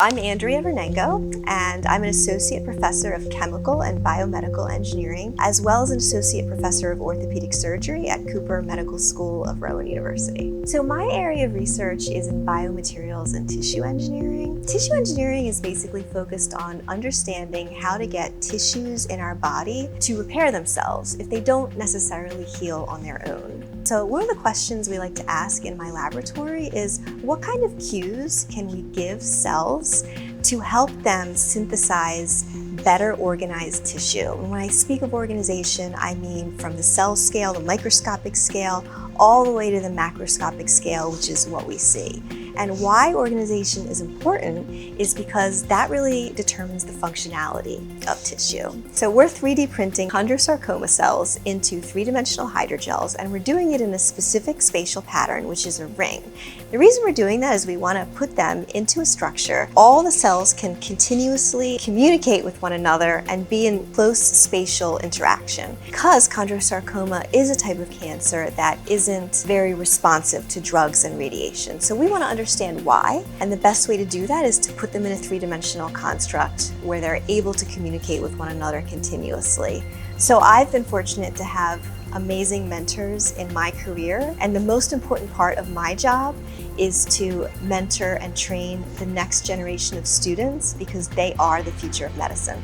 I'm Andrea Vernengo, and I'm an associate professor of chemical and biomedical engineering, as well as an associate professor of orthopedic surgery at Cooper Medical School of Rowan University. So my area of research is in biomaterials and tissue engineering. Tissue engineering is basically focused on understanding how to get tissues in our body to repair themselves if they don't necessarily heal on their own. So one of the questions we like to ask in my laboratory is, what kind of cues can we give cells to help them synthesize better organized tissue? And when I speak of organization, I mean from the cell scale, the microscopic scale, all the way to the macroscopic scale, which is what we see. And why organization is important is because that really determines the functionality of tissue. So we're 3D printing chondrosarcoma cells into three-dimensional hydrogels, and we're doing it in a specific spatial pattern, which is a ring. The reason we're doing that is we want to put them into a structure. All the cells can continuously communicate with one another and be in close spatial interaction. Because chondrosarcoma is a type of cancer that isn't very responsive to drugs and radiation. So we want to understand why, and the best way to do that is to put them in a three-dimensional construct where they're able to communicate with one another continuously. So I've been fortunate to have amazing mentors in my career, and the most important part of my job is to mentor and train the next generation of students because they are the future of medicine.